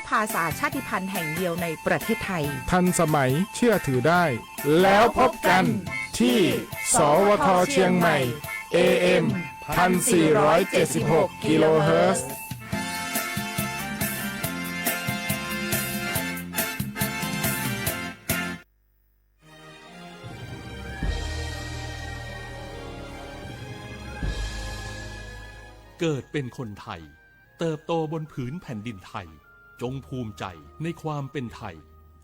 ภาษาชาติพันธุ์แห่งเดียวในประเทศไทยทันสมัยเชื่อถือได้แล้วพบกันที่สวทเชียงใหม่ AM 1476 กิโลเฮิรตซ์เกิดเป็นคนไทยเติบโตบนผืนแผ่นดินไทยจงภูมิใจในความเป็นไทย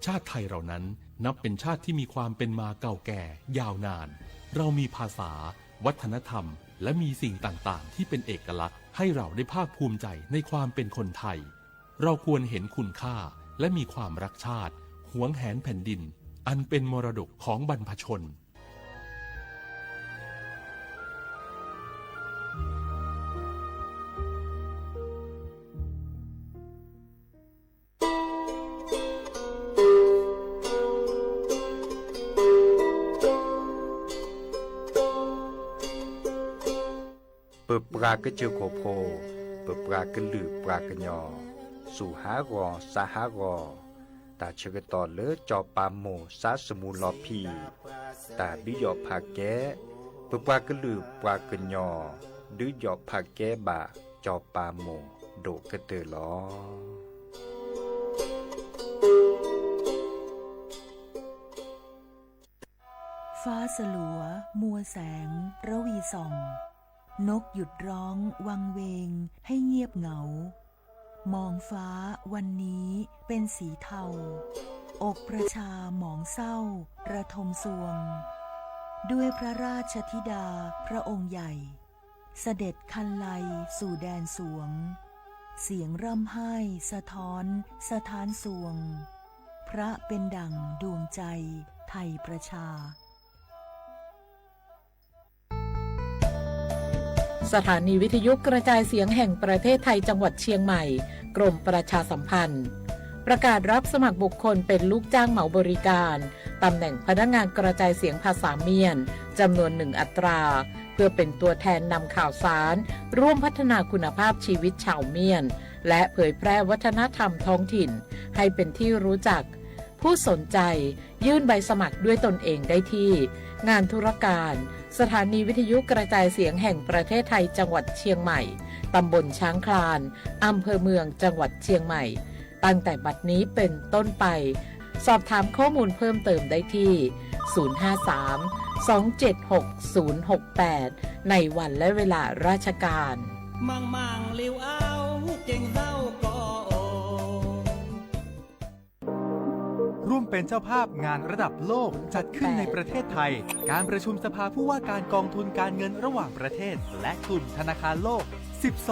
ชาติไทยเรานั้นนับเป็นชาติที่มีความเป็นมาเก่าแก่ยาวนานเรามีภาษาวัฒนธรรมและมีสิ่งต่างๆที่เป็นเอกลักษณ์ให้เราได้ภาคภูมิใจในความเป็นคนไทยเราควรเห็นคุณค่าและมีความรักชาติหวงแหนแผ่นดินอันเป็นมรดกของบรรพชนเปิดปลากระเจียวโคโพเปิดปลากระลือปลากระยอสู่หากอสาหากอตาเชกตอเลอจอปามโมสาสมูลอพีตาบิยอผาแกเปิดปลากระลือปลากระยอดื้อยอผาแกบาจอปามโมโดกระเตอลอฟ้าสลัวมัวแสงระวีส่องนกหยุดร้องวังเวงให้เงียบเหงามองฟ้าวันนี้เป็นสีเทาอกประชาหมองเศร้าระทมสวงด้วยพระราชธิดาพระองค์ใหญ่เสด็จคันไลสู่แดนสวงเสียงร่ำไห้สะท้อนสถานสวงพระเป็นดั่งดวงใจไทยประชาสถานีวิทยุกระจายเสียงแห่งประเทศไทยจังหวัดเชียงใหม่กรมประชาสัมพันธ์ประกาศรับสมัครบุคคลเป็นลูกจ้างเหมาบริการตำแหน่งพนักงานกระจายเสียงภาษาเมียนจำนวน1 อัตราเพื่อเป็นตัวแทนนำข่าวสารร่วมพัฒนาคุณภาพชีวิตชาวเมียนและเผยแพร่วัฒนธรรมท้องถิ่นให้เป็นที่รู้จักผู้สนใจยื่นใบสมัครด้วยตนเองได้ที่งานธุรการสถานีวิทยุกระจายเสียงแห่งประเทศไทยจังหวัดเชียงใหม่ตำบลช้างคลานอำเภอเมืองจังหวัดเชียงใหม่ตั้งแต่บัดนี้เป็นต้นไปสอบถามข้อมูลเพิ่มเติมได้ที่053-276-068ในวันและเวลาราชการมังลิวเอาเก่งเศร้าก็ร่วมเป็นเจ้าภาพงานระดับโลกจัดขึ้นในประเทศไทยการประชุมสภาผู้ว่าการกองทุนการเงินระหว่างประเทศและกลุ่มธนาคารโลก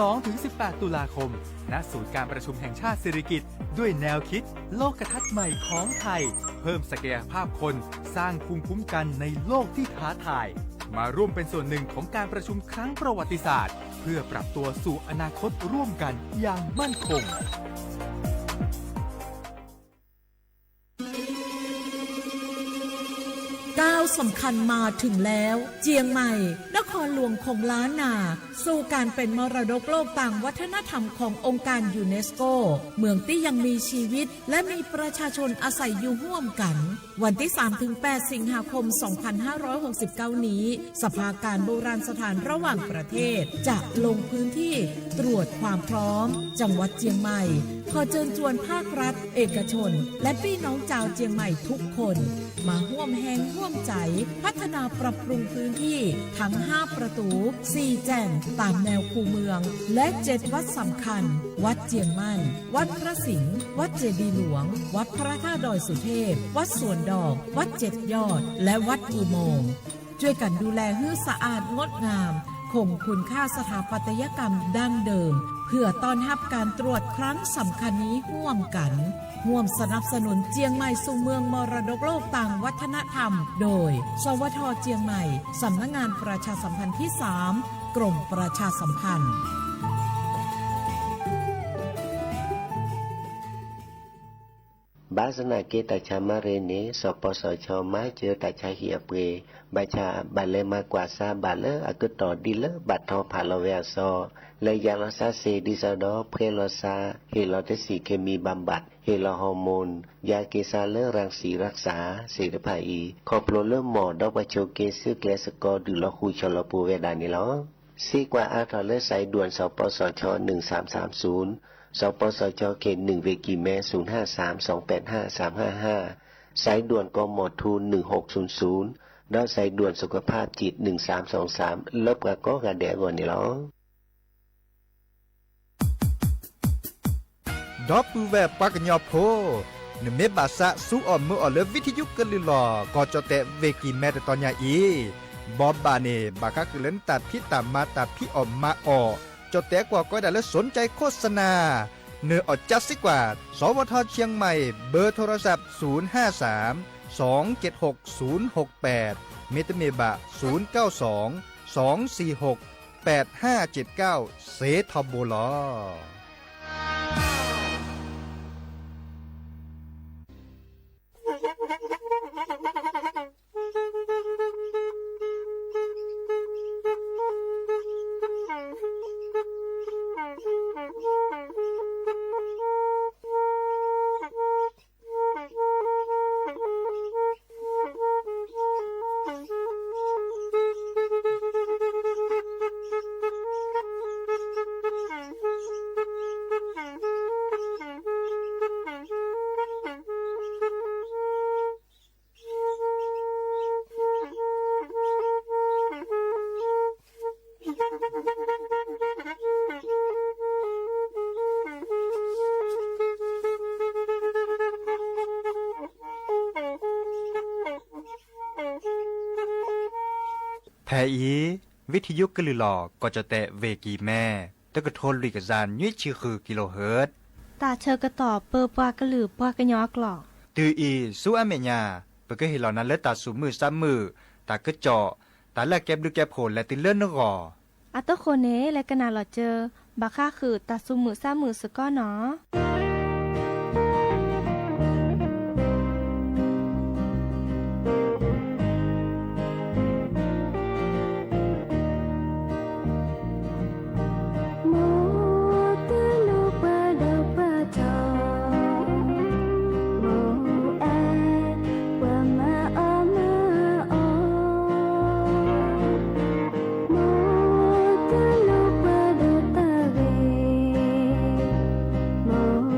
12-18 ตุลาคมณศูนย์การประชุมแห่งชาติสิริกิติ์ด้วยแนวคิดโลกทัศน์ใหม่ของไทยเพิ่มศักยภาพคนสร้างภูมิคุ้มกันในโลกที่ท้าทายมาร่วมเป็นส่วนหนึ่งของการประชุมครั้งประวัติศาสตร์เพื่อปรับตัวสู่อนาคตร่วมกันอย่างมั่นคงก้าวสำคัญมาถึงแล้วเจียงใหม่นครหลวงของล้านนาสู่การเป็นมรดกโลกต่างวัฒนธรรมขององค์การยูเนสโกเมืองที่ยังมีชีวิตและมีประชาชนอาศัยอยู่ร่วมกันวันที่ 3-8 สิงหาคม 2569 นี้สภาการโบราณสถานระหว่างประเทศจะลงพื้นที่ตรวจความพร้อมจังหวัดเจียงใหม่ขอเชิญชวนภาครัฐเอกชนและพี่น้องชาวเจียงใหม่ทุกคนมาร่วมแรงร่วมใจพัฒนาปรับปรุงพื้นที่ทั้ง5ประตู4แจ่งตามแนวคูเมืองและ7วัดสำคัญวัดเจียงมั่นวัดพระสิงห์วัดเจดีย์หลวงวัดพระธาตุดอยสุเทพวัดสวนดอกวัด7 ยอดและวัดอุโมงค์ช่วยกันดูแลให้สะอาดงดงามคงคุณค่าสถาปัตยกรรมดั้งเดิมเพื่อต้อนรับการตรวจครั้งสำคัญนี้ร่วมกันร่วมสนับสนุนเจียงใหม่สู่เมืองมรดกโลกต่างวัฒนธรรมโดยสวทเจียงใหม่สำนักงานประชาสัมพันธ์ที่ 3 กรมประชาสัมพันธ์ บาสนาเกตชามาเรเนสปสชมาเจอตาชาเหียเปบาชาบาเลมากว่าซาบาเลอากต่อดีเลบัดทอผาลเวซอและยาลาซาเซดิซาดอเพลอซาเฮลอเทสีเคมีบำบัดเฮลอฮอร์โมนยาเกซาเลรังสีรักษาเสรภาอีคอโปรเลหมอดอกบาโชเกซึเกลสกอดูลคูชลปูเวดานิลอซีกว่าอาทอเลสายด่วนสปสช1330สปสชเขต1เวกิเม0532855355สายด่วนกมทู1600ดาวสายด่วนสุขภาพจิต1323ลบกะก็กะแดก่อนนี่หรอดอปูแวปากญอโพนเมบาสะสุออมมืออเลวิทยุกะลิลอกอจอเตเวกิแมตตอนยาอีบอบบาเนบาคักเล่นตัดพี่ตามมาตัดพี่ออมมาออจอแต่กว่าก็ได้แล้วสนใจโฆษณาเนื้ออดจัดสิกว่าสวทเชียงใหม่เบอร์โทรศัพท์053 276 068เมตเมบะ092 246 8579เสทบลอแพอีวิทยุกะลือหลอก็จะแตะเวกีแม่ตะกะโทนลิกซานยี่ชื่อคือกิโลเฮิรตซ์ตาเชอกระต่อเปอปากระหลือปากระยอกหลอกตืออีสู้อเมญาเปก็เห็นเหล่านั้นและตาสูมือซ้ำมือตากระเจาะตาแลกแก็บลึกแก็บโผล่และติเลื่อนนกออัตโคเนและกนาหลอเจอบาค่าคือตาซุมือซ้ำมือสก้อเนาะOh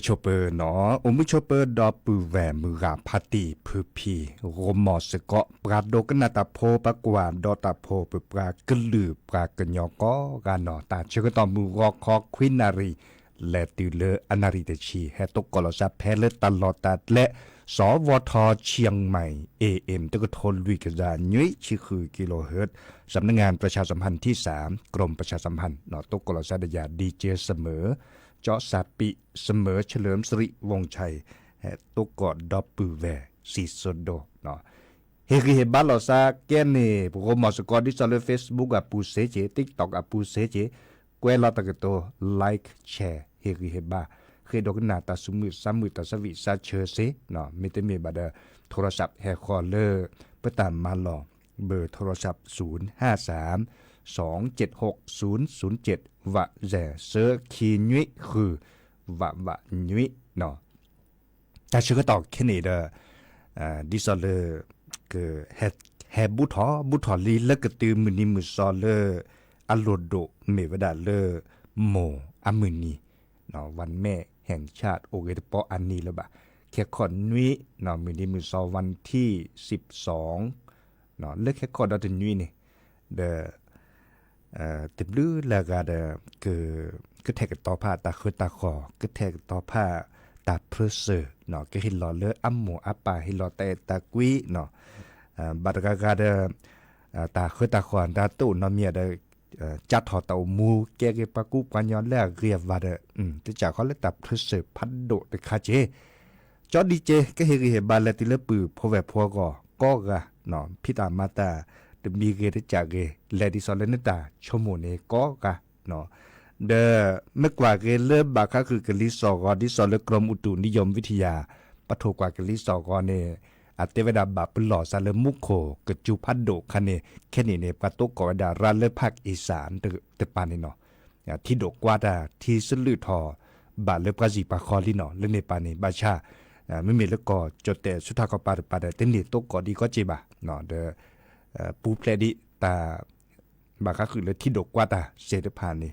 ชเปอร์เนาะอมุชเปอร์ดอปือแหวมือราพาติพือพีโรมอสเกาะปราโดกนาตาโพปะกวาดอตาโพปปรากลือปรากญอกอกานอตาเชกตอมือรอคอควินารีและติเลอนาริเตชีแฮตกกลซาแพเลตลอดตัดและสวทเชียงใหม่ AM ตะกทนลุยกระดายุ้ยชิคือกิโลเฮิรตซ์สำนักงานประชาสัมพันธ์ที่3กรมประชาสัมพันธ์เนาะตกกลซาดยาดีเจเสมอเจาะสาปิเสมอเฉลิมสิริวงชัยแฮตกกอดอปือแวซีโซโดเนาะเฮริเฮบาลอซาแกเนโปรโมสกอดิซอลเฟซบุ๊กอะปูเซเจ TikTok อะปูเซเจกวยลอตะกะโตไลค์แชร์เฮริเฮบาเคยดอกนาตาสุมือซ้ำมือตาสวิซาเชอเซเนาะมิเตเมบาเดโทรศัพท์แฮคอลเลอร์เพื่อตามมาหลอกเบอร์โทรศัพท์053-276-007วะแจเซอร์คีนุยคือวะนุยเนาะแต่ชื่อก็ตอกแค่นี้เด้อดิซอลเลอร์คือแฮบุทอลีแล้วก็ตือมือนี้มือซอลเลอร์อโลโดเมวดาเลอร์โมอามือนีเนาะวันแม่แห่งชาติโอเกตปออันนี้แล้วบะแค่ขอนนุยเนาะมือนี้มือซอวันที่12เนาะเลือกแค่ขอดอตนุยนี่เดติบลือแล้วก็เดคือแทกต่อผ้าตาคือตาคอก็แทกต่อผ้าตาเพรสเซอร์เนาะก็เห็นหล่อเลออัมโมอัปปาเห็นหล่อแต่ตากุยเนาะบัดก็เดตาคือตาคอนตาตู้เนาะเมียเดจัดหอเตามูแกปากุปัญญาแล้วเรียบว่าเดที่จากเขาเลยตาเพรสเซอร์พัดโดดคาเจจอดีเจก็เห็นบาลติเลปือพอแบบพอก็กะเนาะพี่ตามาตาเดมีเกตจากเกเลดิซอลเลนตาชั่วโมงนี้ก็กะเนาะเดเมื่อกว่าเกเริ่มบาค่ะคือกลิสอกอดิซอลเลกรมอุตุนิยมวิทยาปะโทกว่ากลิสอกอเนี่ยอัตเวดาบาปหล่อซาเลมุโคกจูพัดโดคันเนี่ยแค่นี้เนี่ยปะโตกอดารันเลภาคอีสานเตปานนี่เนาะที่ดกกว่าดาที่สลือทอบาเลปกาจิปาคอลิเนาะเลเนปานี่บาชาไม่มีแล้วก็จดแต่สุดท้ายก็ปาดเต้นนี่ตกก็ดีก็จีบะเนาะเดปูเพลดิตาบาก็คือเลยที่ดกกว่าตาเสด็จผ่านนี่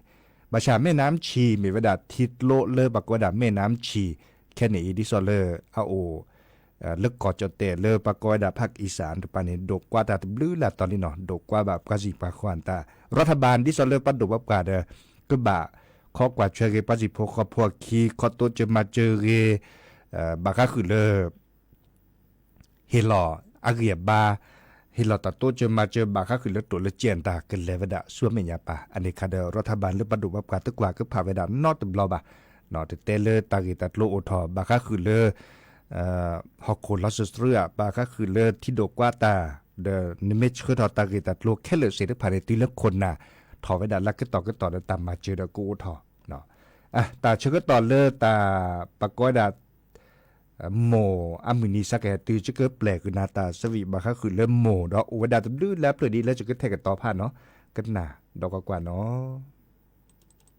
บาชาแม่น้ำชีมีเวลาทิดโลเลบักว่าดาแม่น้ำชีแค่นี้ดิซอเลอร์อาโอเลิกก่อจดแต่เลอปากว่าดาภาคอีสานตุปานี่ดกกว่าตาบลื้อละตอนนี้เนาะดกกว่าแบบกาจิปาควานตารัฐบาลดิซอเลอร์ปัดดกว่าเดก็บะข้อกว่าเชเกปาจิโพคพวกคีคอโตจะมาเจอเกบาก็คือเลอเฮลออาเกียบาเฮลอตัดโตจะมาเจอบาก็คือเลอตัวเลเจียนตาเกินเลวดาส่วนเมียปาอันนี้คาเดรัฐบาลเลอปัดดุบับกาตึกว่าก็พาเวดานอตบลอบานอตเตเลตากิตัดโลโอทอบาก็คือเลฮอกโคลอสเรือบาก็คือเลอที่ดกว่าตาเดนิเมชคือทอตากิตัดโลแค่เลอเสด็จผ่านในตีเลคนน่ะทอเวดาลักก็ต่อตามมาเจอดกูทอเนาะตาเชื่อก็ต่อเลอตาปากว่าดาโมอามินีสักแกตือจะเกิดแปลกคือนาตาสวีบาค่ะคือเริ่มโมดอกอุวดาตดื้อแล้วเปลือยดีแล้วจะเกิดแทกกันต่อผ่านเนาะกันหนาดอกกว่าเนาะ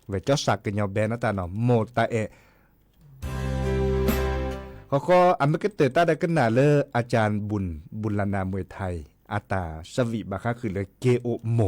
เวเจ้าสักกันยาวแบนนาตาเนาะโมตาเขาก็อเมริกาเตอร์ตาได้กันหนาเลยอาจารย์บุญลานามวยไทยอาตาสวีบาค่ะคือเลยเกโอโม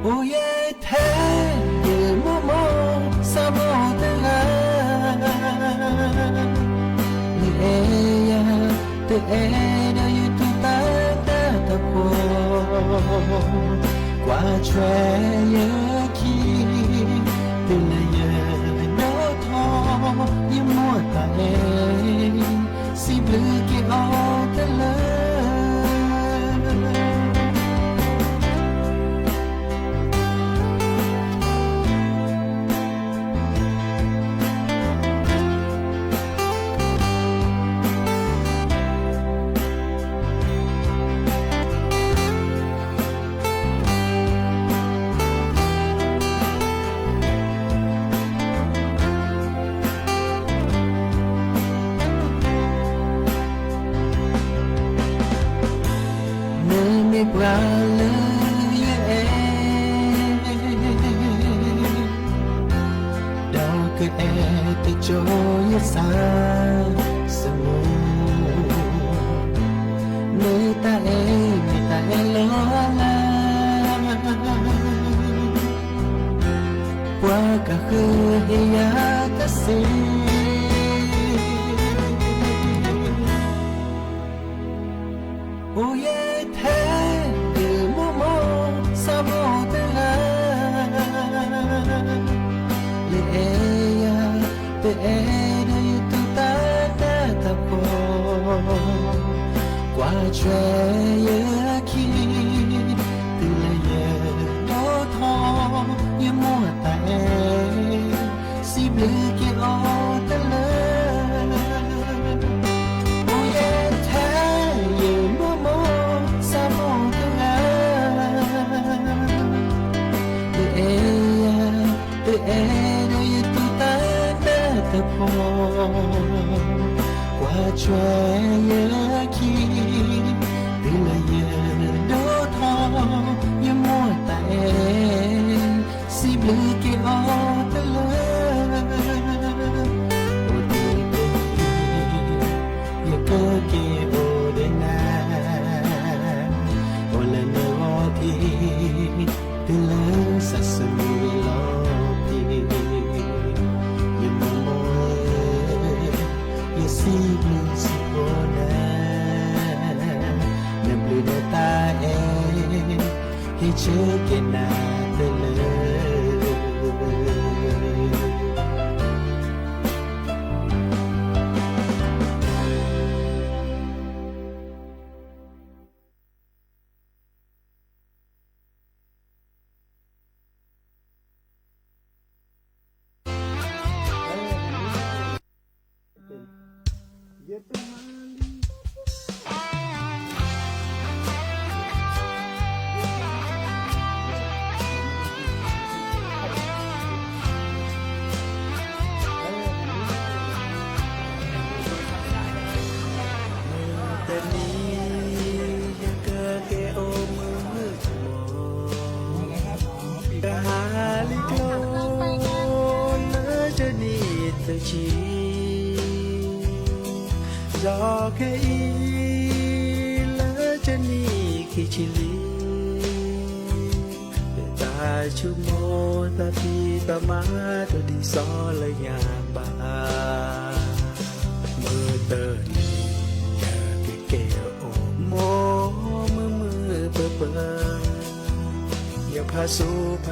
โอ้ยแท้ da yu tu ta ta ta po qua chue ye ki de la ye no tho ye mo ta e si bleu ki o ta la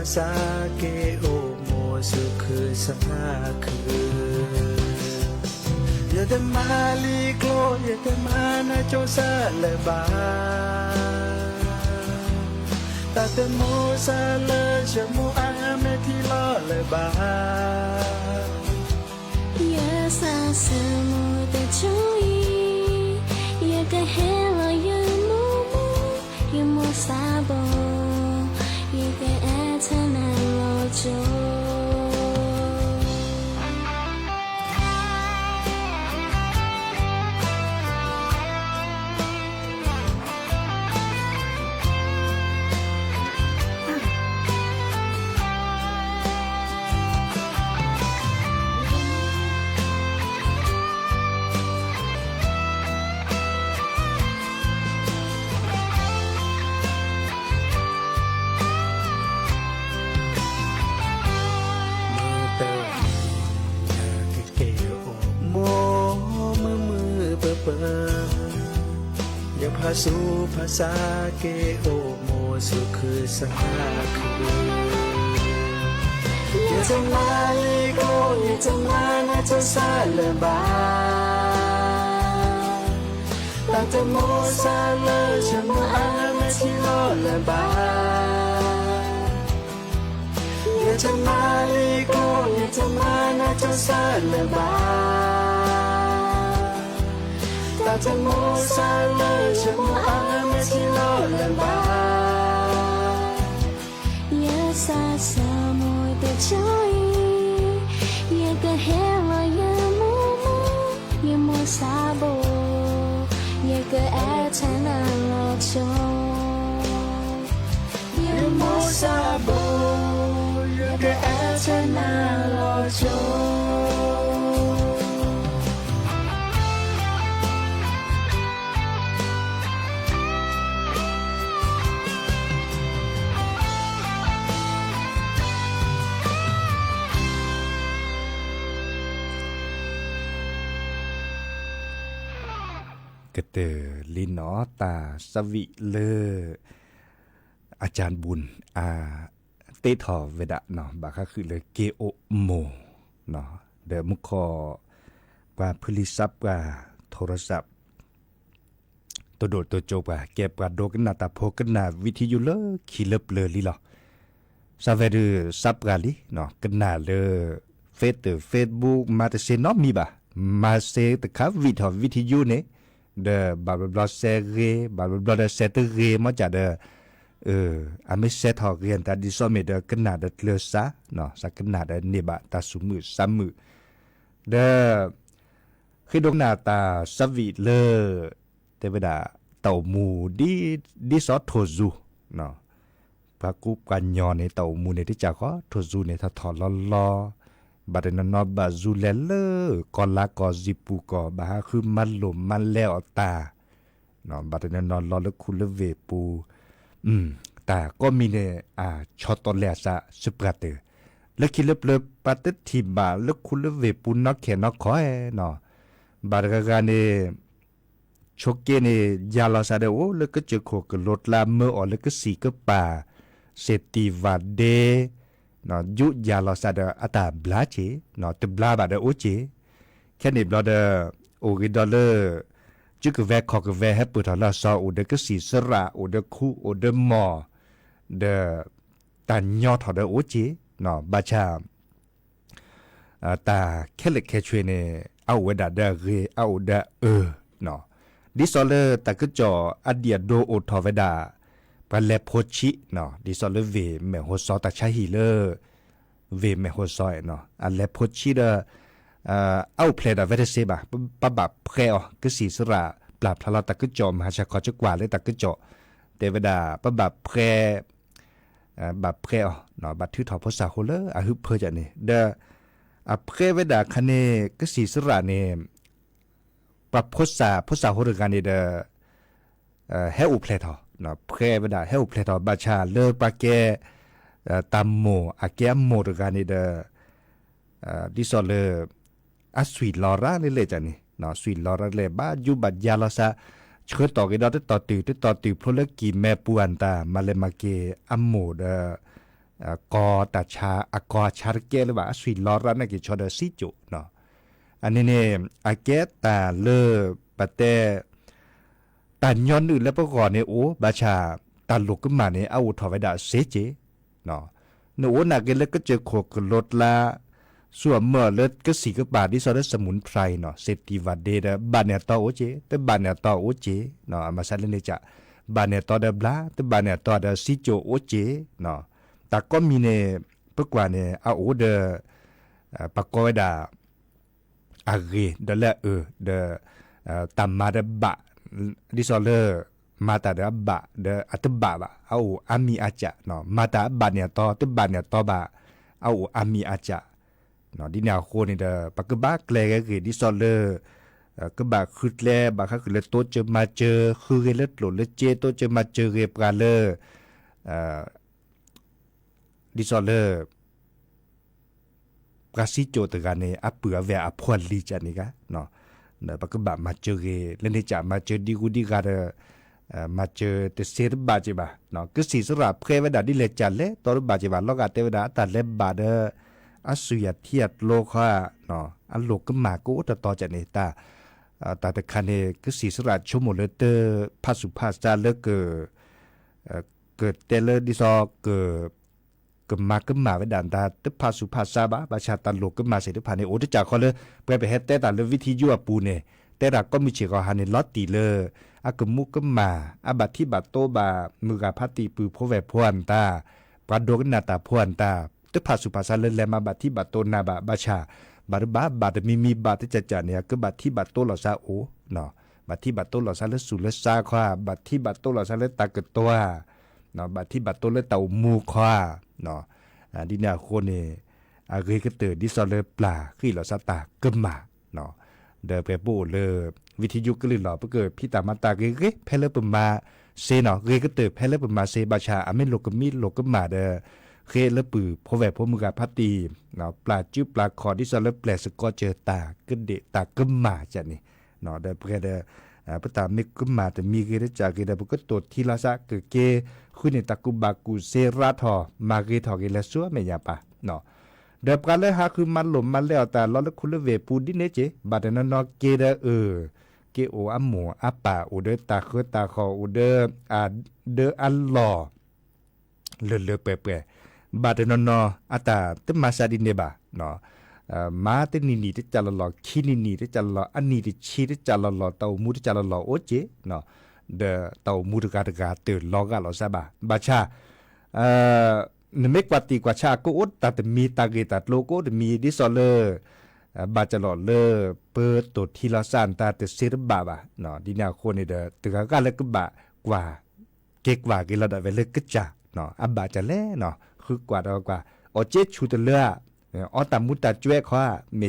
sa ke o mo su khu sa khu ye de mali klo ye de mana cho sa le ba ta te mo sa le je mo a me ti lo le ba ye sa se mo de cho yi ye ke he lo ye mo sa bo ye ke สูภาษาเกโอโมสุคือสังฆาคือ也怎么一个也怎么那就散了吧那怎么散了什么爱没起落了吧也怎么一个也怎么那就散了吧那怎么散了什么爱没起落了吧也洒洒的脚印，也个黑了也木木，也莫沙布，也个爱才难落球，也莫沙布，也个爱才难落球。กระเตอลินอตาสวิเลออาจารย์บุญเตทอเวดะเนาะบาคะคือเลยเกโอโมเนาะเดมุคอกว่าพลิซับกว่าโทรศัพท์ตัวโดดตัวโจกว่าเก็บกว่าโดกันนาตาโพกันนาวิทยุเลอขีเล็บเลยลิหรอซาเวดูซับกาลิเนาะกันนาเลอเฟซบุ๊กมาแต่เซนอมีบ่ามาเซตะครับวิทยุเนี่ยเดบาบลอเซเรบาบลอเดเซตเรมาจากเดอเมเซทอเรียนตาดิซอมเมเดกันนาเดเลซาเนาะสักกันนาเดเนบะตาสุมือซ้ำมือเดคือดงนาตาสวิเลเตเวดาเต่ามูดิซอโทซูเนาะปากุกันยอในเต่ามูในที่จาก็โทซูในถ้าถอดล้อบาดนั้นนอบาซูเลเลกอลากอซิปูกอบาคือมันหลมมันแล้วตาเนาะบาดนั้นนอนรอแล้วคุณเลเวปูแต่ก็มีเนี่ยชอตอแลซะสุปกาเตแล้วคิดเล็บปาเตทีบาแล้วคุณเลเวปูนอกแขนนอกคอยเนาะบาดกาเนี่ยชกเกเนี่ยยาลาซาเดโอแล้วก็เจอโคกรถลาเมื่ออแล้วก็สีก็ป่าเซติวาเดเนาะยุยาลอซาเดอตาบลาเจเนาะตบลาบาเดโอเจแค่นี้บลาเดโอริดอลเลอร์จึกแวคอกแวให้ปุถาลาซอโอเดก็สีสระโอเดคูโอเดมอเดตันยอทอเดโอเจเนาะบาชาตาแค่เล็กแค่ช่วยเนี่ยเอาเวดาเดเรเอาเดเนาะดิซอลเลอร์ตาก็จ่ออเดียโดโอทอเวดาปาเลโพชิเนาะดิซอลเลเวเมโฮซอตาชาฮิเลเวเมโฮซอยเนาะอันเลโพชิเดเอาเพลดาเวเดเซบะปะบับเพรอก็สีสระปราบทะเลาะตะกุจอมหาชะคอจักว่าเลยตะกุจอเตเวดาปะบับเพรบับเพรอเนาะบัดทือถอภาษาโฮเลอะฮึเพอจะนี่เดเพรเวดาคะเนก็สีสระเนี่ยปะภาษาโฮเรกันนี่เดเฮอุเพลทอเนาะเพรเวดาเฮอุเพลทอบาชาเลปะเกตามโมอาเกมโมเรกันนี่เดดิซอเลอาสวีลอราเลยจ้ะนี่เนาะสวีลอราเลยบ้าอยู่บัดยาลอซาเชิญต่อกันได้ต่อตื่พลเลิกกีแม่ปวนตามาเลมาเกอัมโมเดกอตาชาอกอชาร์เกหรือว่าสวีลอรานั่นก็ชอเดซิจุเนาะอันนี้เนี่ยอาเกตาเลปะเตตันย้อนอื่นแล้วประกอบเนี่ยโอ้บาชาตันลุกขึ้นมาเนี่ยเอาถอไว้ด่าเสเจเนาะโน้นักเกล็กก็เจอโคกรถละส่วนเมื่อเลิศก็สีก็บาดที่ซอสสมุนไพรเนาะเซติวาเดดบานเนตอโอเจแต่บานเนตอโอเจเนาะมาซาเลนจะบานเนตอเดบลาแต่บานเนตอเดซิโจโอเจเนาะแต่ก็มีเนี่ยปกว่าเนี่ยเอาโอเดปากกอยดาอาเรเดละเดตามมาเดบะดิซอเลอร์มาตาเดบะเดอัตบะบะเอาอามีอาจะเนาะมาตาบานเนตอแต่บานเนตอบะเอาอามีอาจะเนาะดิแนวโคนี่เด้อปักกะบะแกลกะเกดิซอลเลอร์กะบะคึดแลบะคะคือเลโตเจอมาเจอคือเรเลโลเลเจโตเจอมาเจอเรปราเลอร์ดิซอลเลอร์ปราซิโจตะกะเนอะเปือแวอะพวลีจันนี่กะเนาะปักกะบะมาเจอเรเลเนจะมาเจอดิกูดิกะเด มาเจอแต่เสรบาจิบะเนาะก็สีสระเพวดาดิเลจันเลตอรบาจิบะลอกาเทวดาตัดเลบาเดอสุยเทียดโลกะเนาะอันโลกก็มากูตต่อจากนี้ตาแต่คันเนก็สีสระชั่วโมงเลเตอร์พาสุภาษาเลเกิดเตเลดิซอเกิดมาก็มาไว้ด่านตาตึพาสุภาษาบะประชาตันโลกก็มาเสด็จผ่านในโอตจากเขาเลยไปเฮ็ดแต่ตาเลวิธียั่วปูเนี่ยแต่รักก็มีเชื่อเขาหันในลอตตีเลยอากมุกก็มาอาบัติที่บัตโตบามือกาพัตติปือพแวพวนตาปราดกนาตาพวนตาตึพาสุภาษาเลแลมาบัติที่บัตโตนาบะบาชาบาร์บาดมีบาที่จะจัดเนี่ยก็บัติที่บัตโตหลอซาโอเนาะบัติที่บัตโตหลอซาเลสุเลซาควาบัติที่บัตโตหลอซาเลตากตัวเนาะบัติที่บัตโตเลเต่ามูควาเนาะดินาโคเนอาเกก็เตอดิซอเลปลาขี้หลอซาตากึมมาเนาะเดเปโบเลวิทยุก็เลยหล่อเพื่อเกิดพี่ตามาตาเกเพลปมาเซเนาะเกก็เตอเพลปมาเซบาชาอเมโลกมีโลกมาเดเคเลปือพอแวพมือกาพัตตีเนาะปลาจิ้วปลาคอดิซอเลแปลสก็เจอตากึเดตากึมมาจันนี่เนาะเดเพื่อเดปตามิกึมมาแต่มีเกได้จากเกเดก็ตดทีละซะเกเกคุในตะกุบากูเซราทอมาเกทอเกเลซัวเมียปะเนาะเดบกันเลยฮะคือมันหลมมันแล้วแต่เราเลิกคุณเวปูดิเนเจบัดนั้นนอเกเดเกโออัมหมูอัปปาอุเดตาคือตาคออุเดเดอัลลอเลเปเปบัดนั้นนออัตาตมาซาดินเนบะเนาะมาเตนีนี่ที่จะลอคินีนี่ที่จะลออันนี้ที่ชีที่จะลอเตามูที่จะลอโอเจเนาะเดเตามูตกาตกาเตอลอกาลอซาบะบาชานเมกวาติกว่าชาก็อดแต่มีตาเกตัดโลโก้มีดิซอเลอร์บาจะหลอเลอเปิดตัวทีละซานตาเตเซรบาบะเนาะดินาโคเนเดตึกากาเลกบะกว่าเกกว่าเกลาดาเวเลกจาเนาะอับบาจะแลเนาะคือกว่าดอกว่าอเจชูตเลอตามุตาจวยขวาเม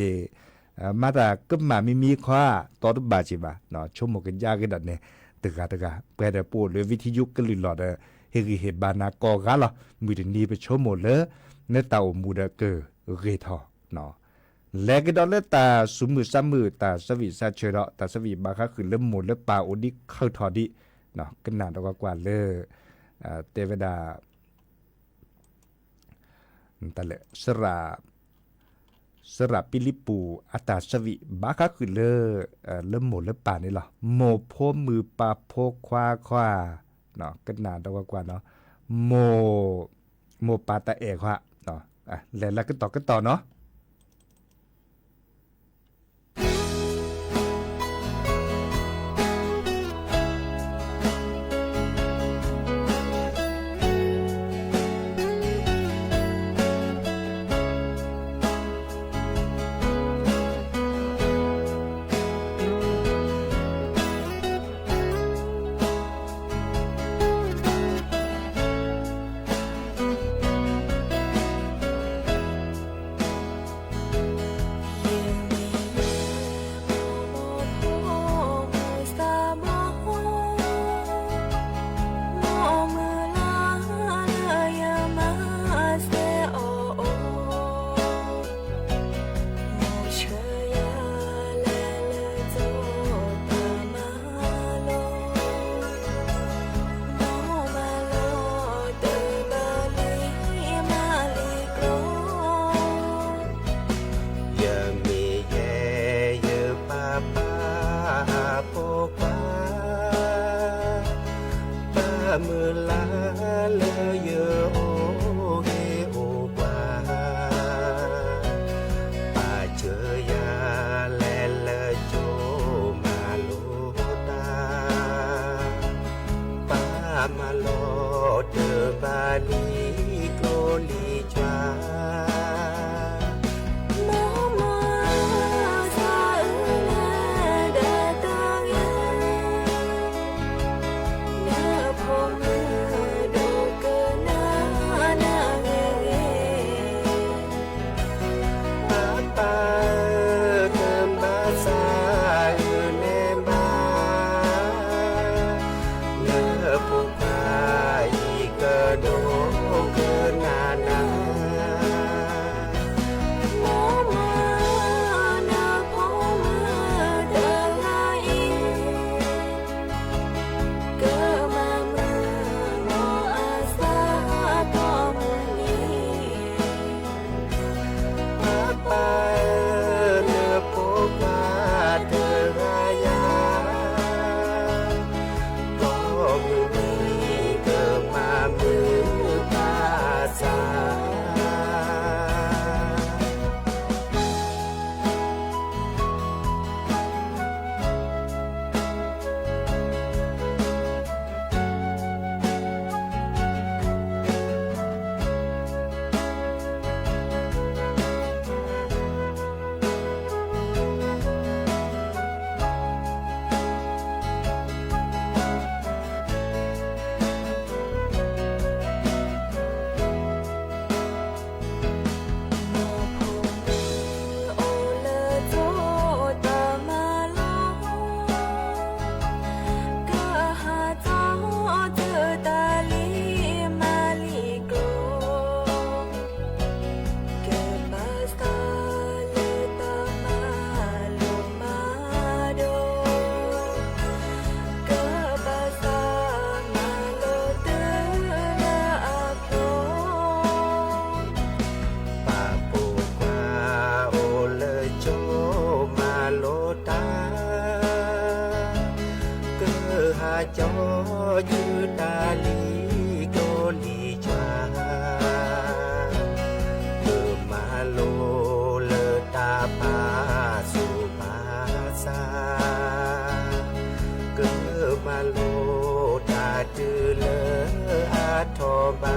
มาตากึมมามีขวาตอดบาจิบะเนาะชมกันยากันดันเนี่ยตึกาเปรปูเลยวิทยุกลิลอดเฮกิเฮบานากอกาลมือนี้ไปชมหมดเลยเนตามูดเกเรทอเนาะและก็ดอลเลตาสุมือซ้ำมือตาสวีซาเชรอตาสวีบาคาคือเริ่มหมดแล้วปาโอดิเข้าทอดิเนาะกันนานกว่าเลยเทวดาแต่ละสระปิลิปูอัตาสวีบาคาคือเริ่มหมดแล้วปานี่หรอโมโพมือปาโพควาเนาะกันนานกว่าเนาะโมปาตาเอกว่าเนาะแล้วก็ต่อเนาะ โลเลตาปาสุภาษาเกิดมาโลตาจือเลอาทอบา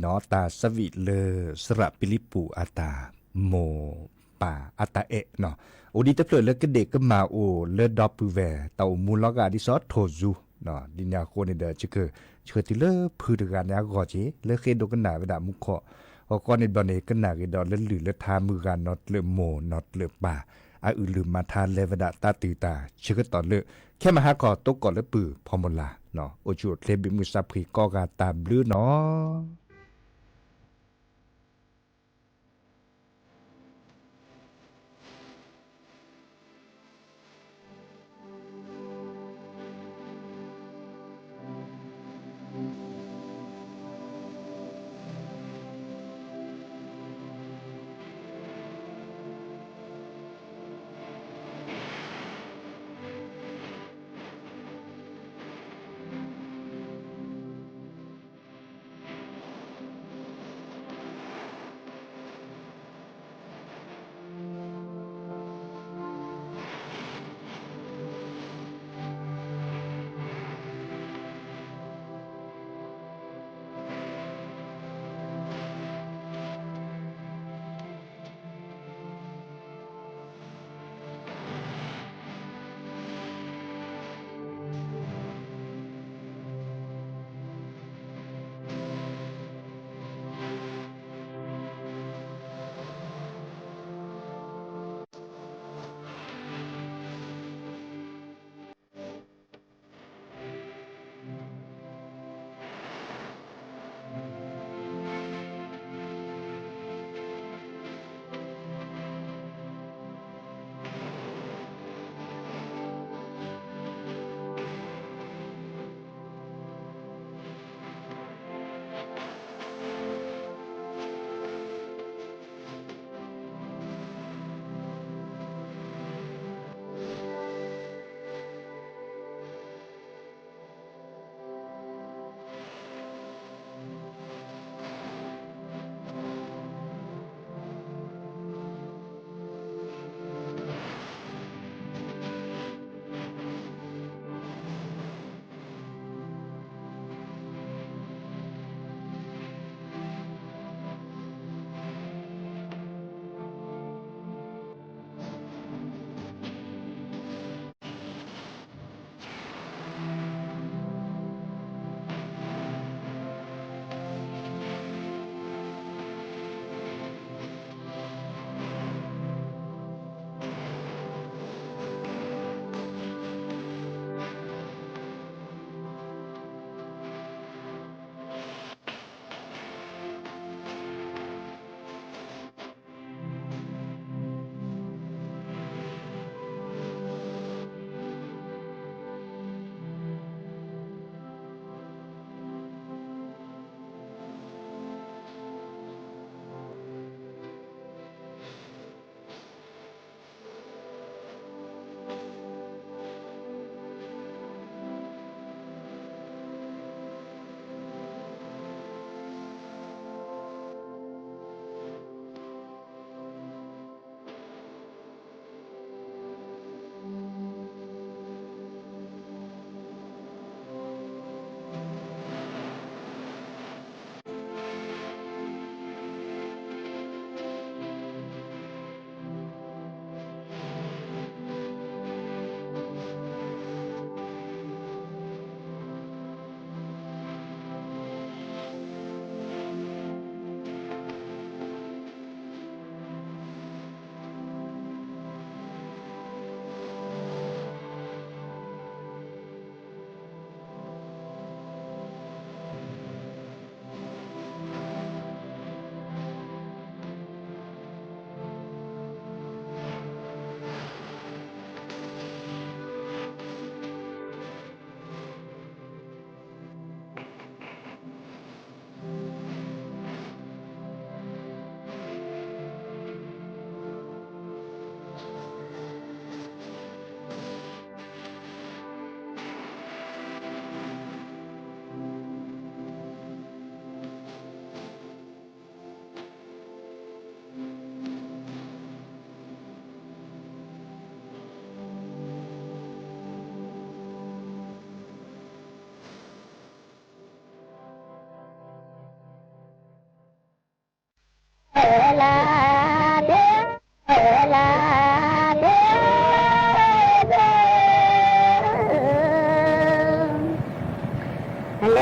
เนาะตาสวิเลอสระปิลิปูอาตาโมป่าอาตาเอะเนาะโอดีตะเพลเลกเด็กก็มาโอเลดอปูแวตามูลกาดิซอโทจูเนาะดิญาโคนี่เดชคือเชื่อติเลพือกันยากอจิเลเคดกันหนาเวดามุขอก่อนในบอนเอกันหนากิดอเลหรือเลทามือกันนอตเลโมนอตเลป่าอาอื่นลืมมาทานเลวดาตาตือตาเชื่อตอนเลแค่มาหาขอตกก่อนและปือพอมลาเนาะโอจูเลบิมุสับพรีก็กาตามลือเนาะ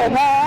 เ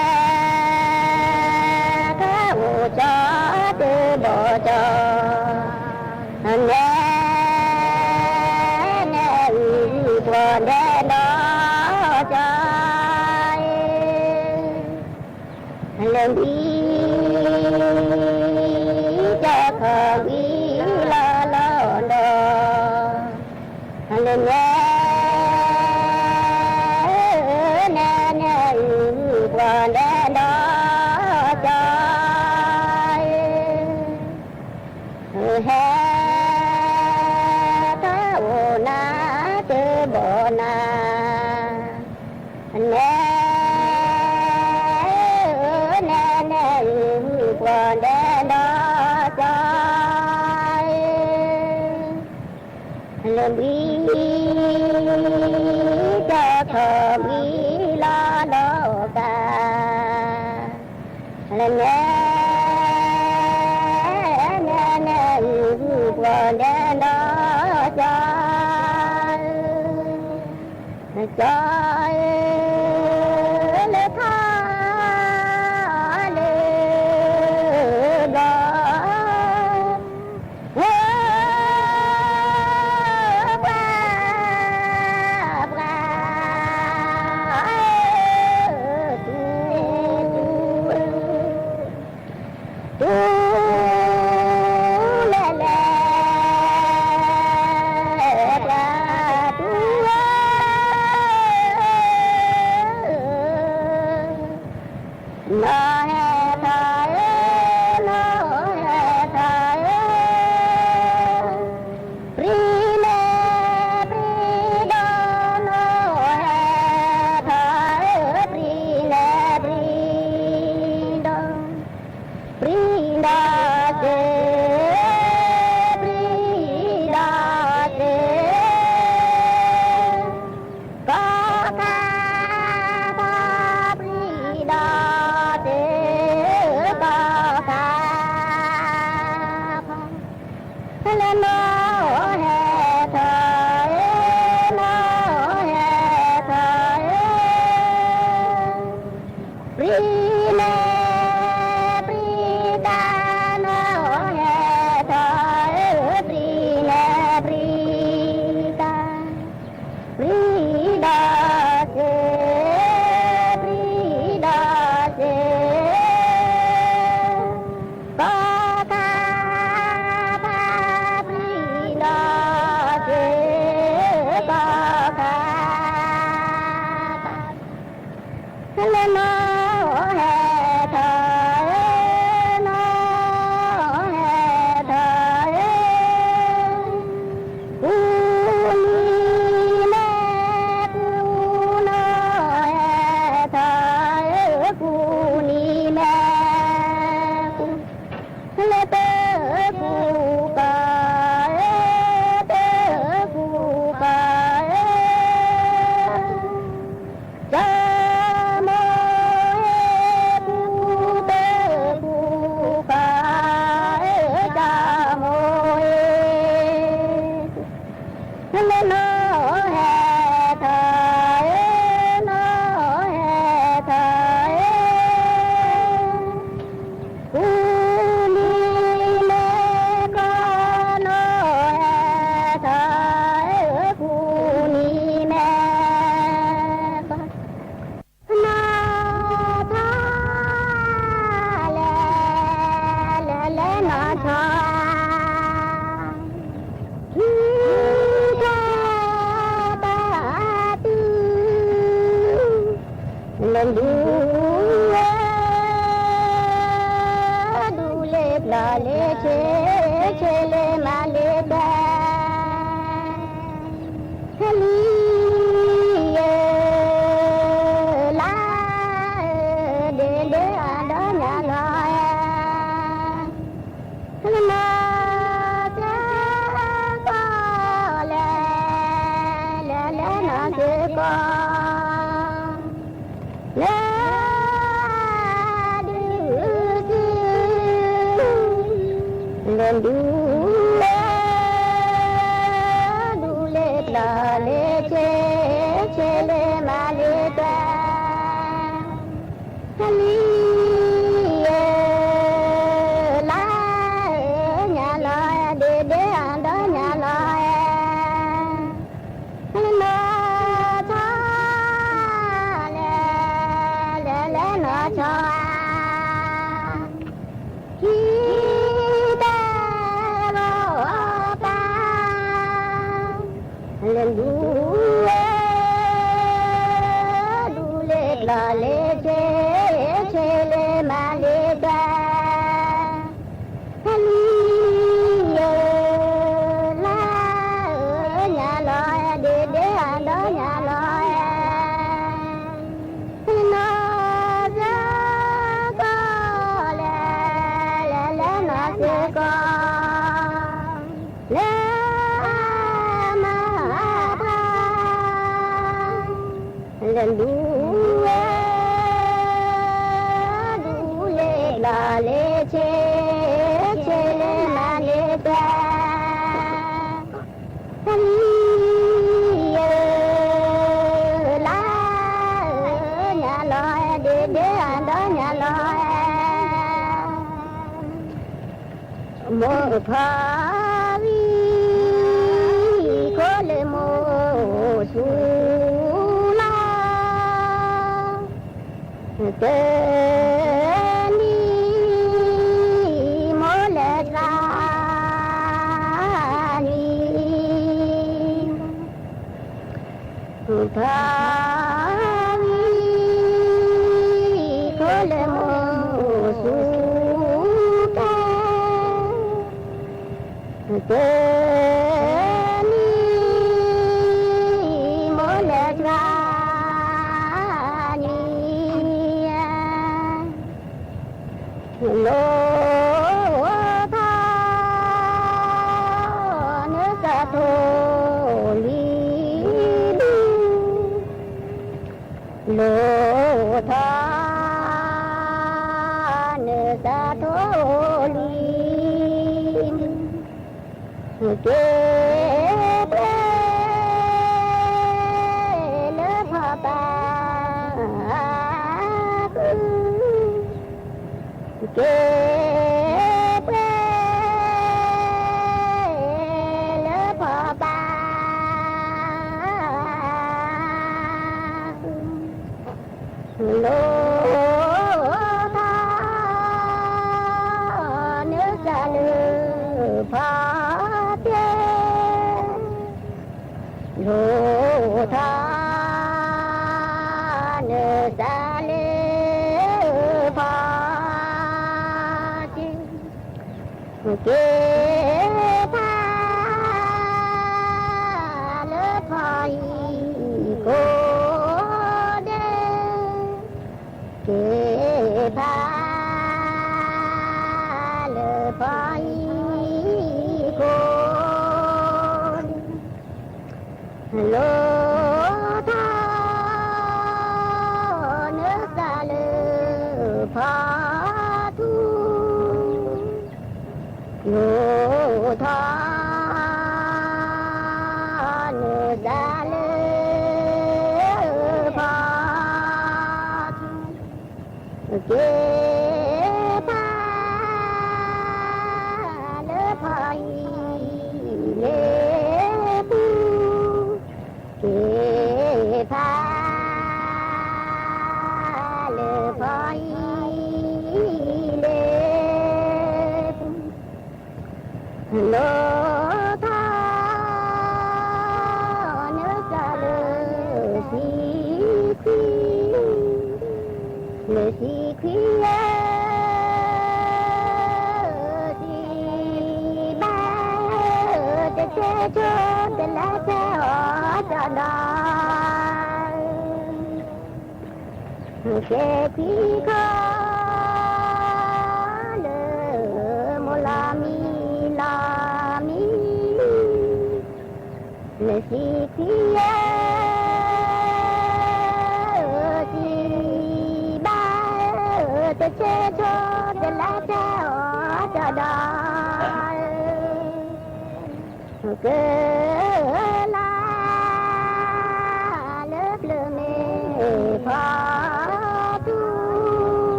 Good.